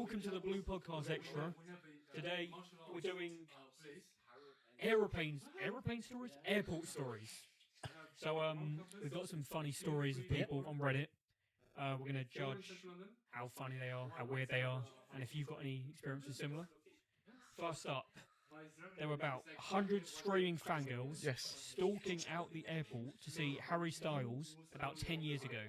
Welcome to the Blue Podcast Extra. Today we're doing airplane stories, airport stories. So we've got some funny stories of people on Reddit. We're gonna judge how funny they are, how weird they are, and if you've got any experiences similar. First up, there were about 100 screaming fangirls stalking out the airport to see Harry Styles about 10 years ago.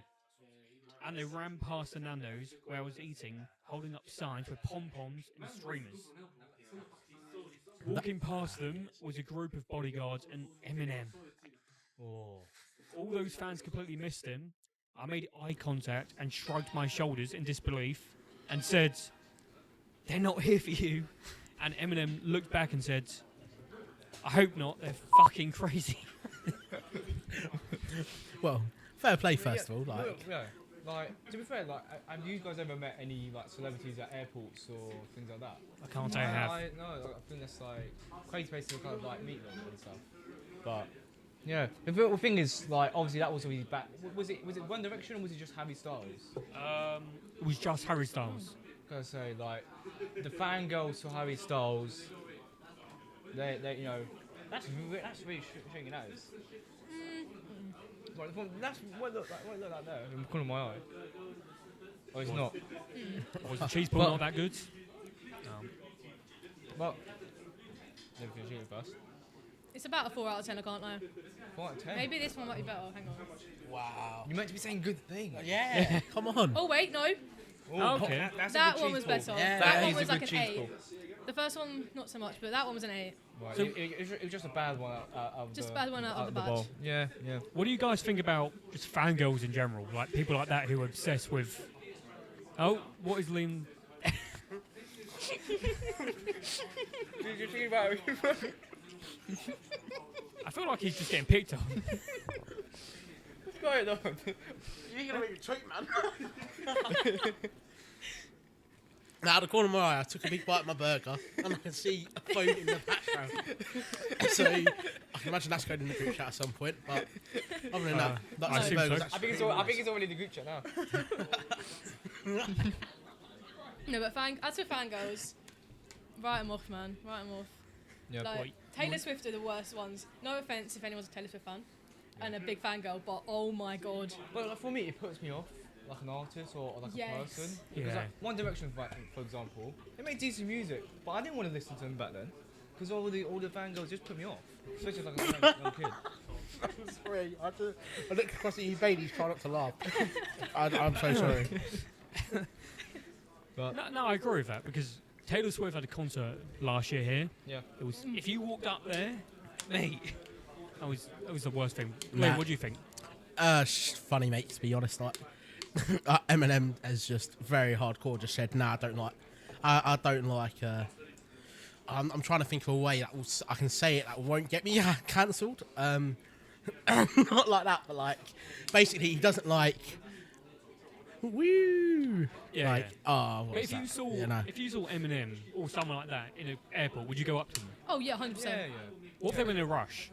And they ran past the Nando's where I was eating, holding up signs with pom-poms and streamers. Walking past them was a group of bodyguards and Eminem. All those fans completely missed him. I made eye contact and shrugged my shoulders in disbelief and said, "They're not here for you." And Eminem looked back and said, "I hope not, they're fucking crazy." Well, fair play first of all. Like, to be fair, like, have you guys ever met any like celebrities at airports or things like that? I can't say I have. No, I think that's like crazy place to kind of like meet them and stuff. But yeah, the thing is, like, obviously that was really bad. Was it One Direction or was it just Harry Styles? It was just Harry Styles. Gotta say, like, the fangirls for Harry Styles, they you know, that's really shaking nose. Like, that's what look like there in the corner of my eye. Oh, it's not. Was the cheese ball not that good? But let me finish it first. It's about a 4 out of 10, I can't lie. 4 out of 10. Maybe this one might be better. Hang on. Wow. You meant to be saying good things. Yeah. Come on. Oh, wait, no. Oh, okay. That's That a good one was cheese ball. better. Yeah. That That one is was a like good an cheese 8. ball. The first one, not so much, but that one was an 8. Right. So- it was just a bad one out of Just the, a bad one out of the batch. bowl. Yeah, yeah. What do you guys think about just fangirls in general? Like people like that who are obsessed with. Oh, what is Liam? You're thinking about it. I feel like he's just getting picked on. What's going on? You're gonna make me choke, man. Now, out of the corner of my eye, I took a big bite of my burger, and I can see a phone in the background. So I can imagine that's going in the group chat at some point. But other than that, I that's assume the burgers. so. I think it's already in the group chat now. No, but as for fangirls, write them off, man. Write them off. Yeah. Like, Wait. Taylor Swift are the worst ones. No offence if anyone's a Taylor Swift fan and a big fangirl, but oh my god. Well, like, for me, it puts me off, like an artist or like Yes. a person. Yeah. Because like, One Direction, for example, they make decent music, but I didn't want to listen to them back then because all the fangirls just put me off, especially like a young kid. Sorry, I looked across at you, babies, try not to laugh. I'm so sorry. But No, I agree with that because Taylor Swift had a concert last year here. yeah, It was if you walked up there, mate, that was the worst thing. Nah. Liam, what do you think? Funny, mate, to be honest. Like, Eminem has just very hardcore just said, nah, I don't like. I don't like. I'm trying to think of a way that I can say it that won't get me cancelled. Not like that, but like, basically, he doesn't like. Woo! Yeah, Like, yeah. oh, But what's if you that? saw Yeah, no. Eminem or someone like that in an airport, would you go up to them? Oh yeah, 100%. yeah. What if they were in a rush?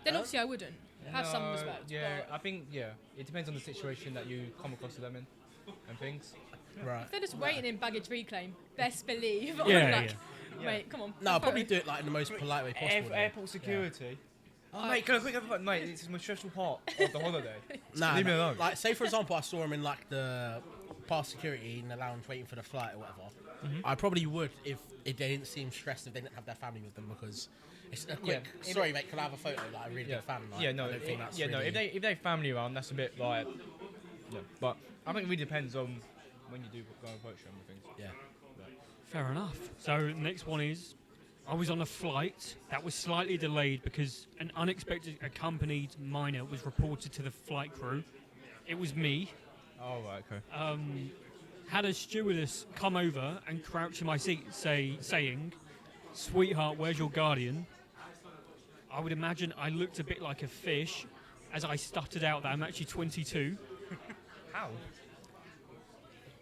Then obviously I wouldn't. Have some No, respect. Yeah, But I think it depends on the situation that you come across them in and things. Right. if they're just waiting in baggage reclaim, best believe. I'm Yeah, like, Mate, come on. No, I'll probably photo. do it like in the most polite way possible. though. Airport security. Oh, mate, can I quick have mate? It's the most stressful part of the holiday. Nah, Leave me nah. alone. Like, say for example, I saw him in like the past security in the lounge waiting for the flight or whatever. I probably would if they didn't seem stressed if they didn't have their family with them because it's a quick. Yeah. Sorry, mate, can I have a photo? Like a really big fan. Like, yeah, no, I don't think that's no. really- If they have family around, that's a bit like. Yeah, but I think it really depends on when you do go and approach them and things. Yeah. Fair enough. So next one is, I was on a flight that was slightly delayed because an unexpected accompanied minor was reported to the flight crew. It was me. Oh right, okay. Had a stewardess come over and crouch in my seat saying, "Sweetheart, where's your guardian?" I would imagine I looked a bit like a fish as I stuttered out that I'm actually 22. How?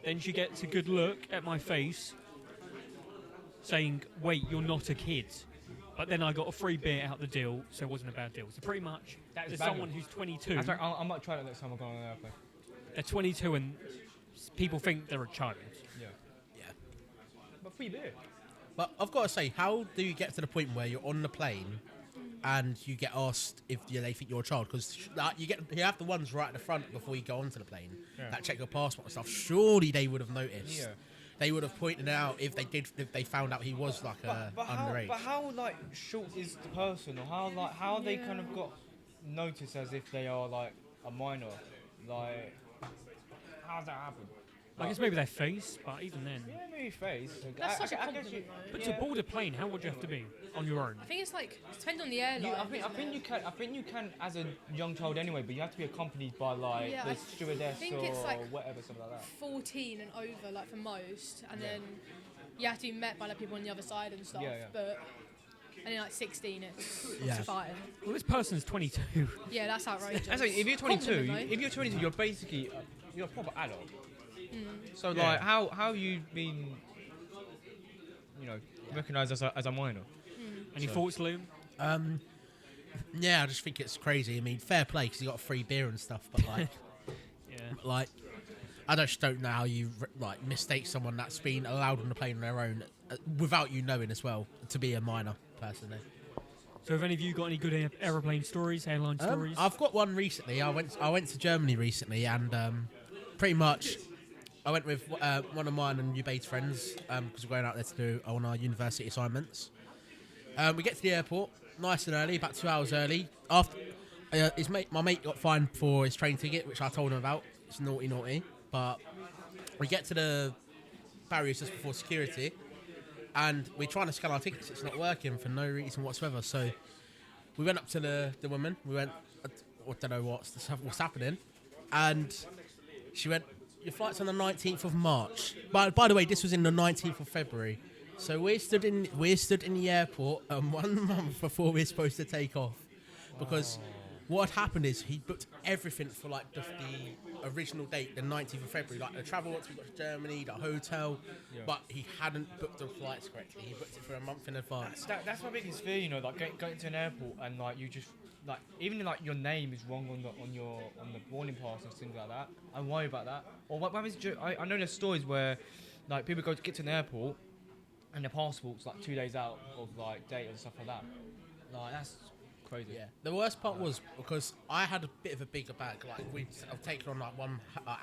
Then she gets a good look at my face saying, "Wait, you're not a kid." But then I got a free beer out the deal, so it wasn't a bad deal. So pretty much, That is there's banging. someone who's 22, That's right, I might try that next time I go on an airplane. they're 22 and people think they're a child. Yeah. Yeah. free beer. But I've got to say, how do you get to the point where you're on the plane and you get asked if they think you're a child? Because you have the ones right at the front before you go onto the plane that check your passport and stuff. Surely they would have noticed. Yeah. They would have pointed out if they found out he was like underage. But how like short is the person, or how they kind of got noticed as if they are like a minor? Like, how does that happen? I guess maybe their face, but even then. Yeah, maybe face. That's such a guess compliment, But though. to board a plane, how would you have to be on your own? I think it's like, it depends on the airline. I think you can. I think you can as a young child anyway, but you have to be accompanied by like Yeah, the I stewardess think or it's like whatever, something like that. 14 and over, like for most, and then you have to be met by the people on the other side and stuff. Yeah, yeah. But and then like 16, it's Yeah. fine. Well, this person's 22. Yeah, that's outrageous. That's like, if you're 22, Compliment, though. you're basically you're a proper adult. Mm. So Yeah. like, how you been, recognised as a minor? Any thoughts, Liam? Yeah, I just think it's crazy. I mean, fair play because you got free beer and stuff, but like, Yeah. like, I just don't know how you like mistake someone that's been allowed on the plane on their own without you knowing as well to be a minor, personally. So have any of you got any good aeroplane stories, airline stories? I've got one recently. I went to Germany recently, and pretty much I went with one of mine and Ubaid's friends because we're going out there to do on our university assignments. We get to the airport nice and early, about 2 hours early. After my mate got fined for his train ticket, which I told him about. It's naughty. But we get to the barriers just before security, and we're trying to scan our tickets. It's not working for no reason whatsoever. So we went up to the woman. We went, I don't know what's happening, and she went, "Your flight's on the 19th of March." By the way, this was in the 19th of February. So we stood in the airport 1 month before we were supposed to take off, because what had happened is he booked everything for like the original date, the 19th of February, like the travel once we got to Germany, the hotel, but he hadn't booked the flights correctly. He booked it for a month in advance. That's my biggest fear, like going to an airport and like you just like even like your name is wrong on the boarding pass and things like that. I worry about that. Or what happens? I know there's stories where like people go to get to an airport and their passport's like 2 days out of like date and stuff like that. Like that's crazy. Yeah. The worst part was because I had a bit of a bigger bag. Like I've taken on like one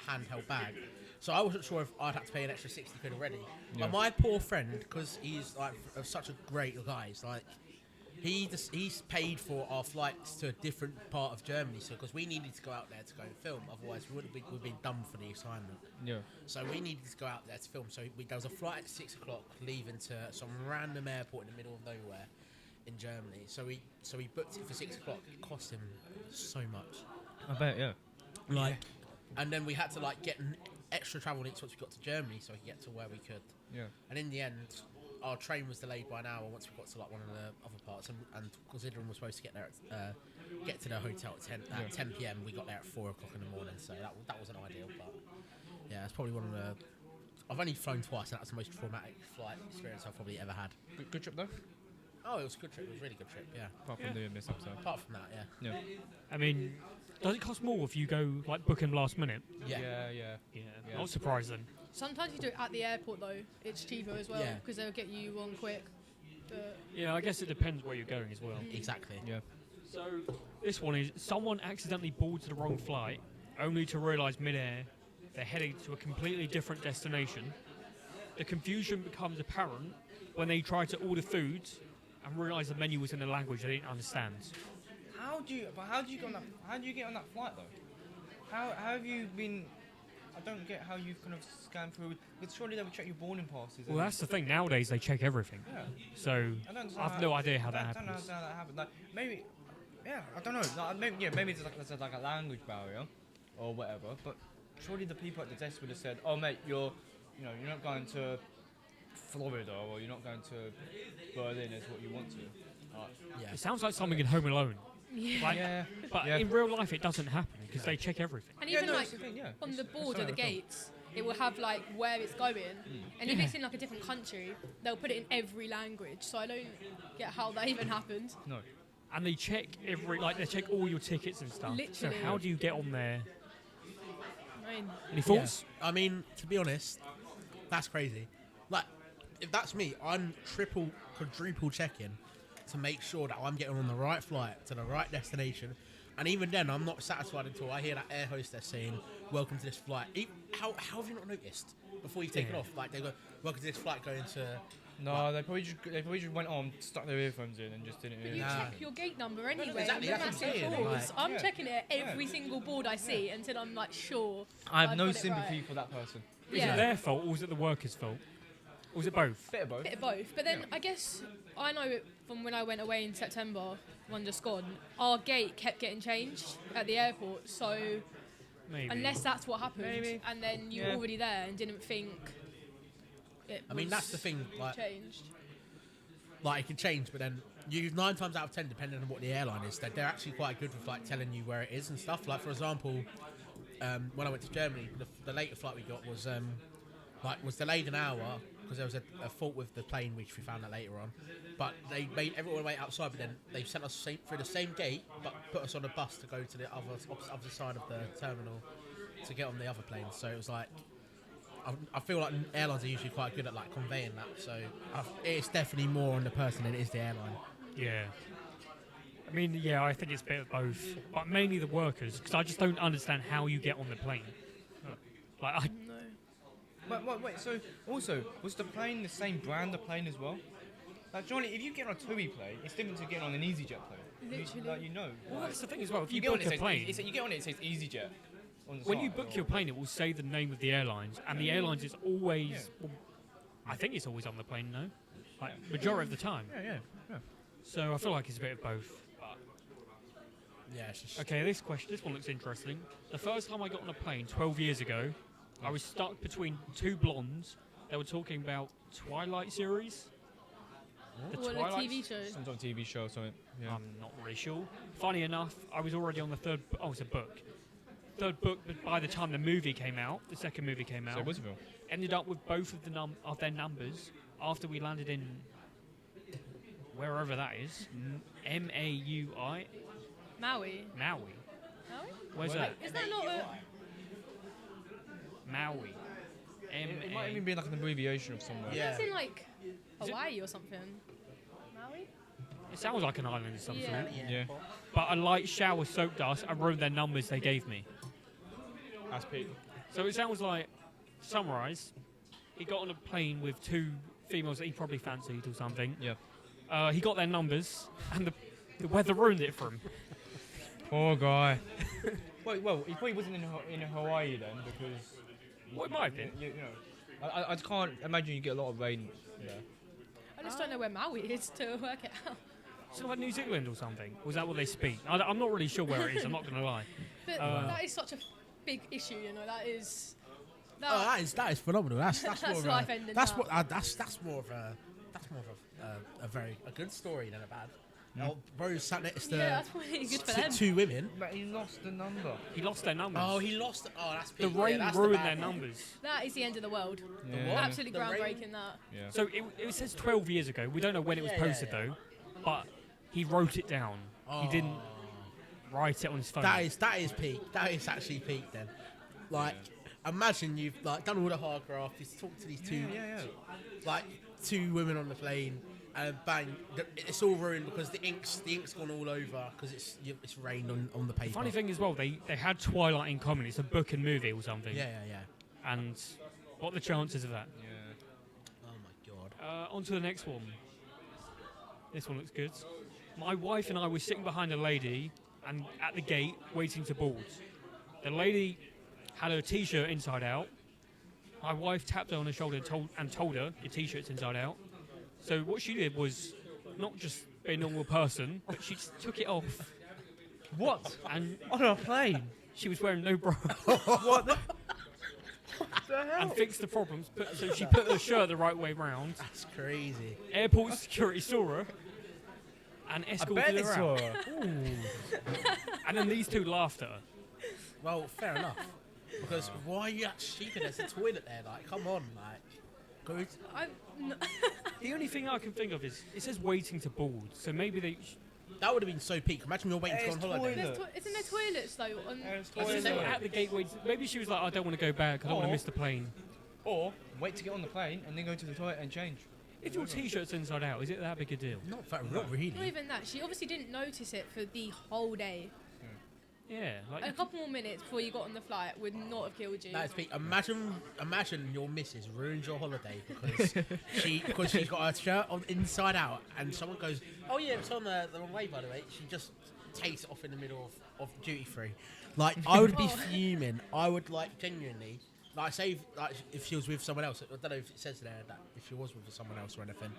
handheld bag, so I wasn't sure if I'd have to pay an extra 60 quid already. Yeah. But my poor friend, because he's like such a great guy, he's like he's paid for our flights to a different part of Germany. So because we needed to go out there to go and film, otherwise we'd been done for the assignment. Yeah. So we needed to go out there to film. So there was a flight at 6 o'clock leaving to some random airport in the middle of nowhere in Germany. So we booked it for 6 o'clock. It cost him so much. I bet. Yeah. Like, and then we had to like get an extra travel links once we got to Germany so we could get to where we could. Yeah. And in the end, our train was delayed by an hour once we got to like one of the other parts. And considering we're supposed to get there, get to the hotel at 10 p.m., we got there at 4 o'clock in the morning. So that wasn't ideal, but yeah, it's probably one of the. I've only flown twice, and that's the most traumatic flight experience I've probably ever had. Good trip though. Oh, it was a good trip. It was a really good trip, yeah. Apart from the miss episode. Apart from that, yeah. Yeah. I mean, does it cost more if you go like book him last minute? Yeah. Yeah. Yeah. Not surprising. Sometimes you do it at the airport though. It's cheaper as well Yeah. because they'll get you on quick. But Yeah, I guess it depends where you're going as well. Exactly. Yeah. So this one is someone accidentally boards the wrong flight, only to realise mid-air they're heading to a completely different destination. The confusion becomes apparent when they try to order food and realise the menu was in a language they didn't understand. How do you get on that flight though? How have you been? I don't get how you've kind of scanned through. But surely they would check your boarding passes. Well, that's the thing. Nowadays they check everything. Yeah. So I don't understand I've no idea how that I don't happens. know how that happens. Like maybe, yeah, I don't know. Like, maybe there's like a language barrier or whatever. But surely the people at the desk would have said, "Oh, mate, you're not going to Florida or you're not going to Berlin as what you want to." Yeah. It sounds like something in Home Alone. Like, Yeah. But Yeah. in real life it doesn't happen because they check everything. and Yeah, even no, like it's the thing, yeah. on the It's board so of the cool. gates, it will have like where it's going, and if it's in like a different country, they'll put it in every language. So I don't get how that even happened. No. And they check they check all your tickets and stuff. Literally. So how do you get on there? I mean, Any thoughts? Yeah. I mean, to be honest, that's crazy. Like, if that's me, I'm triple, quadruple checking to make sure that I'm getting on the right flight to the right destination. And even then, I'm not satisfied until I hear that air hostess saying, "Welcome to this flight." How have you not noticed before you've taken Yeah. off? Like they go, "Welcome to this flight going to." No, they probably just went on, stuck their earphones in, and just didn't. But hear you it. Nah. check your gate number anyway. Exactly, on that's the what I'm massive saying, boards. like- I'm Yeah. checking it at every single board I see until I'm like sure. I have I've no got it sympathy right. for that person. Is Yeah. it their fault or was it the workers' fault? Or was it both? Bit of both. Bit of both. But then I guess I know it from when I went away in September, one just gone, our gate kept getting changed at the airport. So Maybe. unless that's what happened, Maybe. and then you were Yeah. already there and didn't think it I mean, was that's the thing. changed. Like it can change, but then you 9 times out of 10, depending on what the airline is, they're actually quite good with like telling you where it is and stuff. Like for example, when I went to Germany, the later flight we got was delayed an hour because there was a fault with the plane, which we found out later on. But they made everyone wait outside, but then they sent us through the same gate, but put us on a bus to go to the other side of the terminal to get on the other plane. So it was like. I feel like airlines are usually quite good at like conveying that, so it's definitely more on the person than it is the airline. Yeah. I mean, yeah, I think it's a bit of both, but mainly the workers, because I just don't understand how you get on the plane. Like, No. Wait, so also, was the plane the same brand of plane as well? Like, Johnny, if you get on a TUI plane, it's different to getting on an EasyJet plane. Literally. You know. well, that's the thing as well. If you get on book it, a it plane, says, you get on it, it says EasyJet. On the when you side, book or- your plane, it will say the name of the airlines, and the airlines is always, well, I think it's always on the plane, no? Like, majority of the time. Yeah. So I feel like it's a bit of both. But Yeah, it's just okay, this one looks interesting. The first time I got on a plane 12 years ago, I was stuck between two blondes. They were talking about Twilight series. The Well, a Twilight TV show. Some sort of TV show or something. Yeah. I'm not really sure. Funny enough, I was already on the third. Oh, it's a book. Third book, but by the time the movie came out, the second movie came out, So what's it film? ended up with both of their numbers after we landed in wherever that is, Maui, Maui. Maui. Maui? Where's Wait. that? Is that not a... Maui. It might even be like an abbreviation of somewhere. Yeah. It's in like Hawaii or something. Maui? It sounds like an island of some Yeah. sort. Yeah. But a light shower soaked us and wrote their numbers they gave me. That's Pete. So it sounds like, to summarise, he got on a plane with two females that he probably fancied or something. Yeah. He got their numbers, and the weather ruined it for him. Poor guy. well, he probably wasn't in Hawaii then because. Well, it might have been. You know, I can't imagine you get a lot of rain there. I just don't know where Maui is to work it out. So like New Zealand or something? Was that what they speak? I'm not really sure where it is, I'm not going to lie. But that is such a big issue, you know. That is... oh, that is phenomenal. That's more That's of a, life-ending, that's that. what that's more of a good story than a bad. Oh, bro sat next to Yeah, that's probably good for them. two women. But he lost the number. He lost their numbers. Oh, he lost. Oh, that's the peak. Yeah, rain that's the ruined bad their one. numbers. That is the end of the world. Yeah. what? Absolutely The rain? groundbreaking, that. Yeah. So it says 12 years ago. We don't know when it was Yeah, yeah, posted yeah. though, but he wrote it down. He didn't write it on his phone. That is peak. That is actually peak. Then, like, imagine you've like done all the hard graft. You've talked to these two, like two women on the plane, and bang, it's all ruined because the ink's gone all over because it's rained on the paper. Funny thing as well, they had Twilight in common. It's a book and movie or something. Yeah. And what are the chances of that? Yeah. Oh my god. On to the next one. This one looks good. My wife and I were sitting behind a lady and at the gate waiting to board. The lady had her t-shirt inside out. My wife tapped her on the shoulder and told her, your t-shirt's inside out. So what she did was not just be a normal person, but she just took it off. What? And On a plane? she was wearing no bra What the hell? and fixed the problems. So she put her shirt the right way round. That's crazy. Airport security saw her and I escorted bet her it's out. her. And then these two laughed at her. Well, fair enough. Because why are you that stupid? There's a toilet there. Like, come on, like, go. The only thing I can think of is it says waiting to board. So maybe they. That would have been so peak. Imagine you're waiting to go on It's holiday. toilet. Isn't there toilets though? On, There's I think they were toilet. at the gateway. Maybe she was like, I don't want to go back. I don't want to miss the plane. Or wait to get on the plane and then go to the toilet and change. If your t-shirt's inside out, is it that big a deal? Not really. Not even that. She obviously didn't notice it for the whole day. Yeah, like A couple more minutes before you got on the flight would not have killed you. That's big. Imagine your missus ruins your holiday because she's got her shirt on inside out, and someone goes, "Oh yeah, it's on the wrong way, by the way." She just takes it off in the middle of duty free. Like I would be fuming. I would like genuinely. Like say if she was with someone else, I don't know if it says there that if she was with someone else or anything.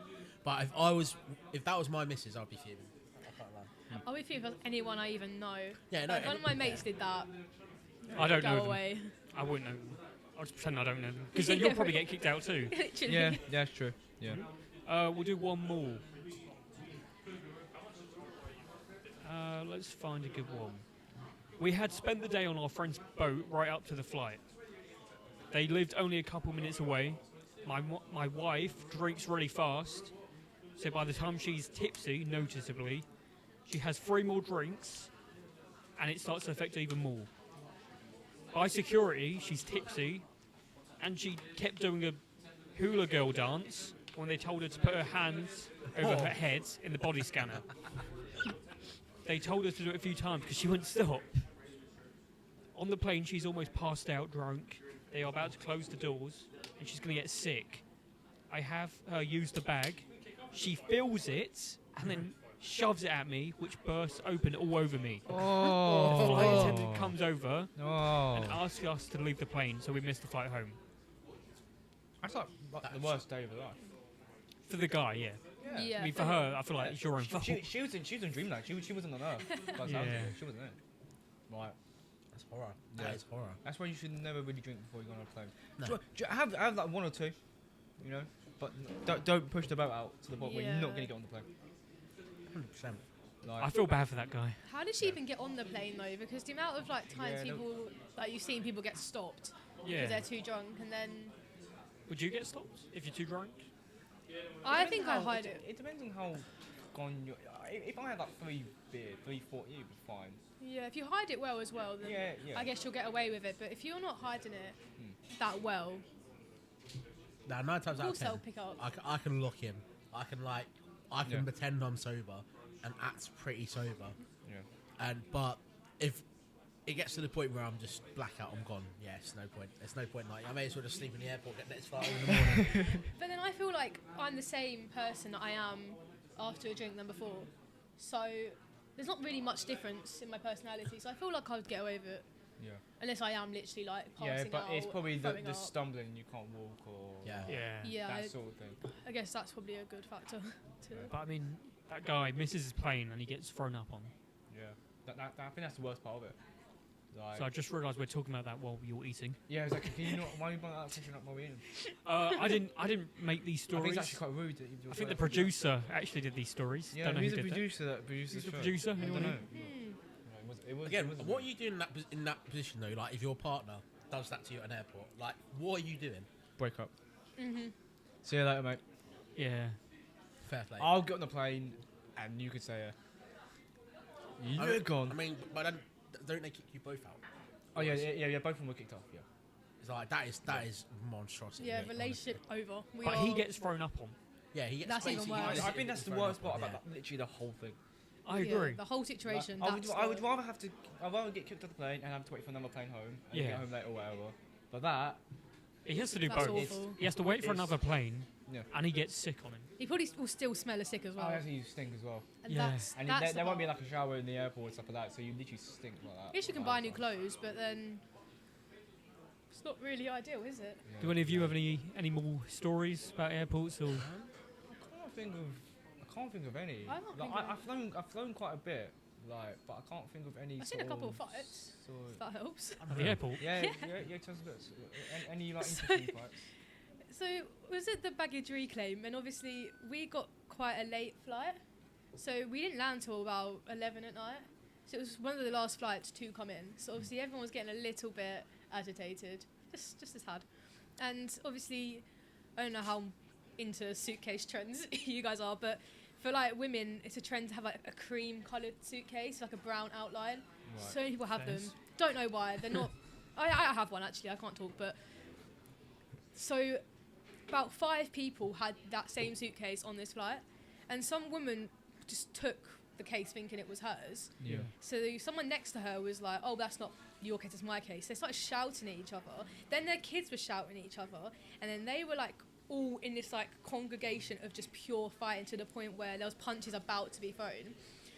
But if that was my missus, I'd be fuming. I can't lie. I'll be fuming if anyone I even know. Yeah, no, Like, one of my mates did that. I don't Go know them. away. I wouldn't know them. I'll just pretend I don't know them. Because then you'll probably get kicked out too. Literally. Yeah, that's true. Yeah. We'll do one more. Let's find a good one. We had spent the day on our friend's boat right up to the flight. They lived only a couple minutes away. My wife drinks really fast, so by the time she's tipsy, noticeably, she has 3 more drinks, and it starts to affect her even more. By security, she's tipsy, and she kept doing a hula girl dance when they told her to put her hands over her head in the body scanner. They told her to do it a few times because she wouldn't stop. On the plane, she's almost passed out drunk. They are about to close the doors, and she's going to get sick. I have her use the bag. She fills it, and then shoves it at me, which bursts open all over me. The flight attendant comes over and asks us to leave the plane, so we missed the flight home. That's like the worst day of her life. For the guy, yeah. Yeah. I mean, for her, I feel like it's your own fault. She was in Dreamland. She wasn't on Earth. By the sounds of it. She wasn't there. Right. That's horror. Yeah. That is horror. That's why you should never really drink before you go on a plane. No. Have like 1 or 2, you know, but don't push the boat out to the point where you're not going to get on the plane. 100%. Like, I feel bad for that guy. How did she even get on the plane though? Because the amount of like times Yeah, no- people like you've seen people get stopped Yeah. because they're too drunk, and then Would you get stopped if you're too drunk? I think I hide it. It depends on how gone you. If I had like 3 beers, 340, it would be fine. Yeah, if you hide it well as well, then Yeah. I guess you'll get away with it. But if you're not hiding it that well, Now 9 times out of also 10, they'll pick up. I can lock in. I can Yeah. pretend I'm sober and act pretty sober. Yeah. But if it gets to the point where I'm just blackout, I'm gone. Yeah, it's no point. There's no point. Like I may as well just sleep in the airport, get next flight in the morning. But then I feel like I'm the same person that I am after a drink than before. So there's not really much difference in my personality. So I feel like I would get away with it. Yeah. Unless I am literally like passing Yeah, but out, it's probably the throwing up. stumbling, you can't walk or Yeah. Yeah. that Yeah, sort of thing. I guess that's probably a good factor. To But I mean, that guy misses his plane and he gets thrown up on. Yeah. I think that's the worst part of it. Like, So I just realised we're talking about that while you're eating. yeah, it's like, can you not? Why are you bringing that question up while we're eating? I didn't make these I think stories. it's actually quite rude that you do I think the that. producer actually did these stories. Yeah, Don't know who's who the did that. producer that produces Who's the show? producer? I don't Anyone know. know? Again, what are you doing in that position though? Like if your partner does that to you at an airport, like what are you doing? Break up. See you later, mate. Yeah. Fair play. I'll get on the plane and you could say, you're gone. I mean, but then don't they kick you both out? Oh yeah, both of them were kicked off. Yeah. It's like that is monstrosity. yeah, mate, relationship over. We But are, he gets thrown up on. honestly. Yeah, he gets. That's even basically- worse. I think that's the worst part about literally the whole thing. I yeah, agree. the whole situation. Like, that's I would the- rather I'd rather get kicked off the plane and have to wait for another plane home and Yeah. get home late or whatever. But that, He has to do That's both. awful. He has to wait for It's- another plane, yeah. and he gets sick on him. He probably will still smell a sick as well. Oh, actually, you stink as well. And Yeah. that's, And that's there the won't be part. like a shower in the airport and stuff like that, so you literally stink like that. I guess you can buy new clothes, but then it's not really ideal, is it? Do any of you have any more stories about airports or? I can't think of any. I can't Like, think of I've flown quite a bit, like, but I can't think of any. I've seen a sort couple of fights. sort If that helps. At the airport? yeah, tell us a bit. Any like So- interesting fights? So was it the baggage reclaim? And obviously we got quite a late flight, so we didn't land till about 11 at night. So it was one of the last flights to come in. So obviously everyone was getting a little bit agitated, just as had. And obviously, I don't know how into suitcase trends you guys are, but for like women, it's a trend to have like a cream-coloured suitcase, like a brown outline. Right. So many people have them. Thanks. Don't know why. They're not. I have one actually. I can't talk, but So about 5 people had that same suitcase on this flight, and some woman just took the case thinking it was hers. Yeah. So someone next to her was like, "Oh, that's not your case, it's my case." They started shouting at each other. Then their kids were shouting at each other, and then they were like all in this like congregation of just pure fighting to the point where there was punches about to be thrown.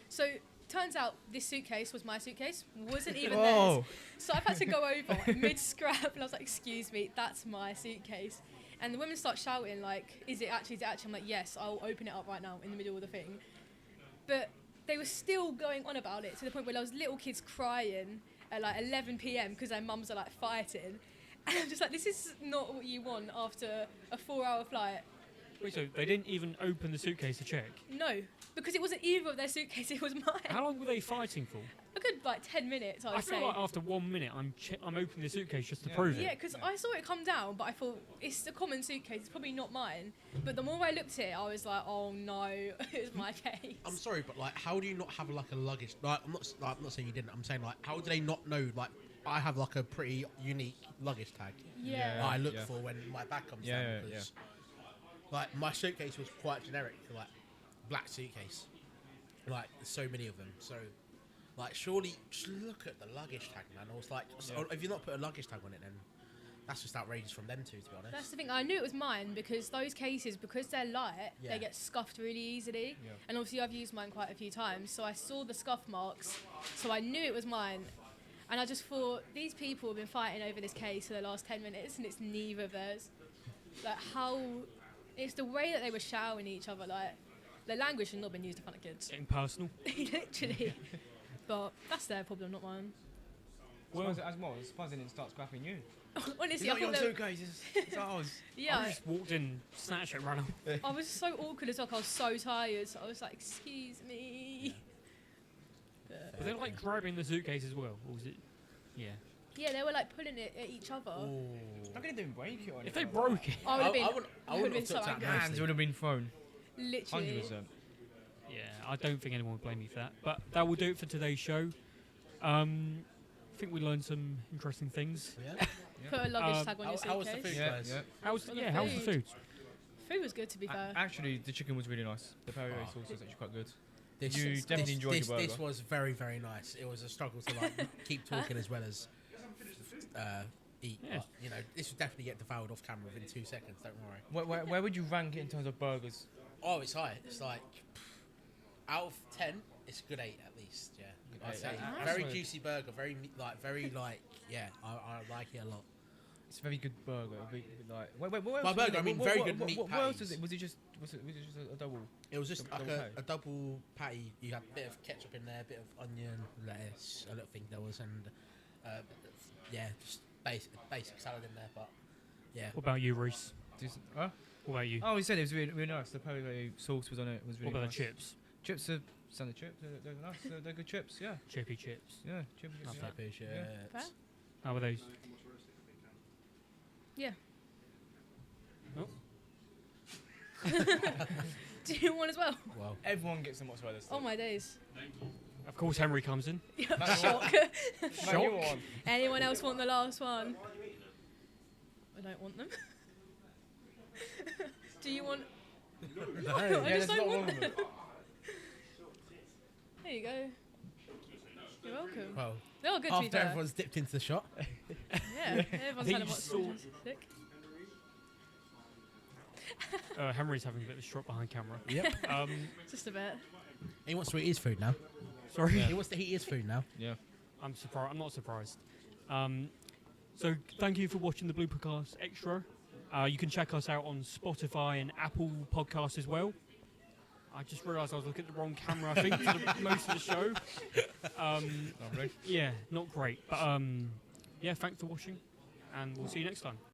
So turns out this suitcase was my suitcase, wasn't even theirs. Oh. So I've had to go over mid scrap, and I was like, "Excuse me, that's my suitcase." And the women start shouting like, "Is it actually? Is it actually?" I'm like, "Yes, I'll open it up right now in the middle of the thing." But they were still going on about it to the point where there was little kids crying at like 11 p.m. because their mums are like fighting. And I'm just like, this is not what you want after a 4-hour flight. Wait, so they didn't even open the suitcase to check? No, because it wasn't either of their suitcases, it was mine. How long were they fighting for? A good like 10 minutes, I I would feel say. like after 1 minute, I'm opening the suitcase just to Yeah. prove Yeah, it. because I saw it come down, but I thought it's a common suitcase. It's probably not mine. But the more I looked at it, I was like, "Oh no, it's my case." I'm sorry, but like, how do you not have like a luggage? Like, I'm not saying you didn't. I'm saying like, how do they not know? Like, I have like a pretty unique luggage tag. Yeah. that I look Yeah. for when my bag comes Yeah, down. yeah, Because, like, my suitcase was quite generic, like black suitcase. Like, there's so many of them. So, like, surely just look at the luggage tag, man. I was like, so if you not put a luggage tag on it, then that's just outrageous from them two, to be honest. That's the thing. I knew it was mine because those cases, because they're light, Yeah. they get scuffed really easily. Yeah. And obviously, I've used mine quite a few times, so I saw the scuff marks, so I knew it was mine. And I just thought, these people have been fighting over this case for the last 10 minutes, and it's neither of theirs. Like, how... It's the way that they were shouting at each other, like... The language should not have been used in front of kids. Getting personal. Literally. But that's their problem, not mine. Well, as well, suppose it starts grabbing you. Honestly, I thought they were- suitcase, it's ours. Yeah, I just walked in, snatched it, ran off. I was so awkward as well. 'Cause I was so tired. So I was like, "Excuse me." Were they like grabbing the suitcase as well? Or was it? Yeah. Yeah, they were like pulling it at each other. How can they do break it or If anything? they broke it. I would have been. I wouldn't I would've have been so took that angry. Hands nicely. would have been thrown. Literally. 100%. Yeah, I don't think anyone would blame me for that. But that will do it for today's show. I think we learned some interesting things. Yeah. Put a luggage tag on your how was the suitcase. food? Yeah, guys. yeah. How's Well, the how's the food. food? Food was good, to be fair. Actually, the chicken was really nice. The peri peri sauce was actually quite good. This, You this- definitely enjoyed this, your burger. This was very, very nice. It was a struggle to like keep talking as well as eat. Yeah. But, you know, this would definitely get devoured off camera within 2 seconds. Don't worry. Where would you rank it in terms of burgers? Oh, it's high. It's like out of 10, it's a good 8 at least. Yeah, I'd eight. say Nice. very Nice. juicy burger. Very like yeah. I like it a lot. It's a very good burger. Like, what else My was burger, in it? I mean, What- very what- good what- meat What else was patties. it? Was it just a double? It was just Double like patty. a double patty. You had a bit of ketchup in there, a bit of onion, lettuce, a little thing there was, and yeah, just basic salad in there. But yeah, What about you, Reese? Huh? What about you? Oh, he said it was really, really nice. The peri peri sauce was on it. It was really What about nice. the chips? Chips are standard chips. They're nice. They're good chips. Yeah. Chippy chips. Yeah. Chips. Love Yeah. that. fish, Yeah. Fair? How are those? Yeah. Oh. Do you want as well? well, Everyone gets some mozzarella stick. Oh my days. Of course, Henry comes in. Shock. Man, you want? Anyone else want the last one? I don't want them. Do you want? I Yeah, just there's don't not want wrong with them. it. There you go. You're welcome. well. They were good to be After fair. everyone's dipped into the shot, Yeah, everyone's think had a you just mozzarella saw- stick. Henry's having a bit of a shot behind camera. yep. Just a bit. He wants to eat his food now. Sorry. He wants to eat his food now. Yeah. I'm surprised. I'm not surprised. So thank you for watching the Bloopercast Extra. You can check us out on Spotify and Apple Podcasts as well. I just realised I was looking at the wrong camera. I think for the, most of the show. Lovely. Yeah, not great. But yeah, thanks for watching, and we'll see you next time.